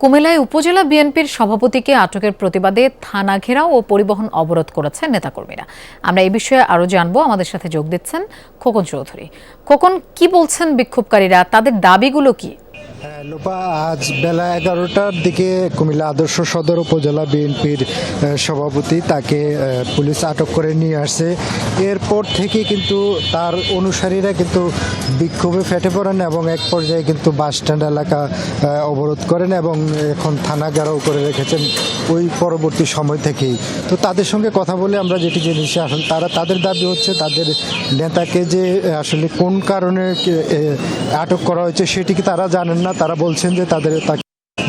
কুমিল্লায় উপজেলা বিএনপির সভাপতিকে আটকের প্রতিবাদে থানা ঘেরাও ও পরিবহন অবরোধ করেছেন নেতাকর্মীরা। আমরা এই বিষয়ে আরো জানবো, আমাদের সাথে যোগ দিচ্ছেন খোকন চৌধুরী। খোকন, কি বলছেন বিক্ষোভকারীরা, তাদের দাবিগুলো কি? লোপা, আজ বেলা 11টার দিকে কুমিল্লা আদর্শ সদর উপজেলা বিএনপির সভাপতি তাকে পুলিশ আটক করে নিয়ে আসছে। এরপর থেকে কিন্তু তার অনুসারীরা কিন্তু বিক্ষোভে ফেটে পড়েন এবং এক পর্যায়ে কিন্তু বাস স্ট্যান্ড এলাকা অবরোধ করেন এবং এখন থানা ঘেরাও করে রেখেছেন ওই পরবর্তী সময় থেকেই। তো তাদের সঙ্গে কথা বলে আমরা যেটি জেনেছি, আসলে তাদের দাবি হচ্ছে তাদের নেতাকে যে আসলে কোন কারণে আটক করা হয়েছে সেটিকে তারা জানেন না। তারা বলছেন যে তাকে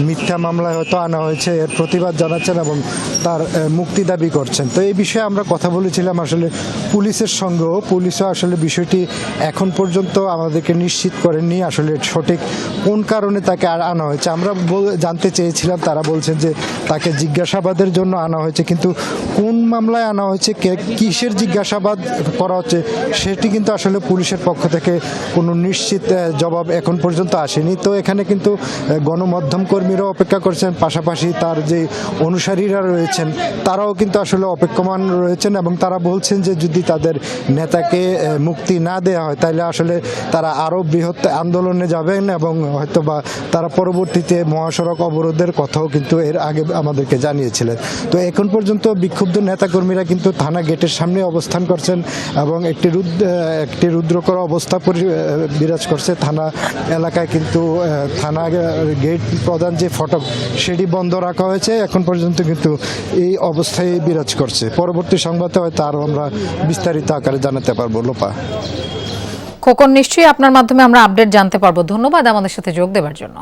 মিথ্যা মামলায় হয়তো আনা হয়েছে, এর প্রতিবাদ জানাচ্ছেন এবং তার মুক্তি দাবি করছেন। তো এই বিষয়ে আমরা কথা বলেছিলাম আসলে পুলিশের সঙ্গেও। পুলিশও আসলে বিষয়টি এখন পর্যন্ত আমাদেরকে নিশ্চিত করেননি আসলে সঠিক কোন কারণে তাকে আনা হয়েছে। আমরা জানতে চেয়েছিলাম, তারা বলছেন যে তাকে জিজ্ঞাসাবাদের জন্য আনা হয়েছে, কিন্তু কোন মামলায় আনা হয়েছে, কিসের জিজ্ঞাসাবাদ করা হচ্ছে সেটি কিন্তু আসলে পুলিশের পক্ষ থেকে কোনো নিশ্চিত জবাব এখন পর্যন্ত আসেনি। তো এখানে কিন্তু গণমাধ্যম কর্মীরা অপেক্ষা করছেন, পাশাপাশি তার যে অনুসারীরা রয়েছেন তারাও কিন্তু আসলে অপেক্ষমান রয়েছেন এবং তারা বলছেন যে যদি তাদের নেতাকে মুক্তি না দেওয়া হয় তাহলে আসলে তারা আরও বৃহৎ আন্দোলনে যাবেন এবং হয়তোবা তারা পরবর্তীতে মহাসড়ক অবরোধের কথাও কিন্তু এর আগে আমাদেরকে জানিয়েছিলেন। তো এখন পর্যন্ত বিক্ষুব্ধ নেতাকর্মীরা কিন্তু থানা গেটের সামনে অবস্থান করছেন এবং একটি রুদ্রকর অবস্থা বিরাজ করছে। থানা এলাকায় কিন্তু থানা গেট প্রধান যে ফটক সেটি বন্ধ রাখা হয়েছে। এখন পর্যন্ত কিন্তু এই অবস্থায় বিরাজ করছে। পরবর্তী সংবাদে হয়তো আরো আমরা বিস্তারিত আকারে জানাতে পারবো। লোপা, খোকন, নিশ্চয়ই আপনার মাধ্যমে আমরা আপডেট জানতে পারবো। ধন্যবাদ আমাদের সাথে যোগ দেওয়ার জন্য।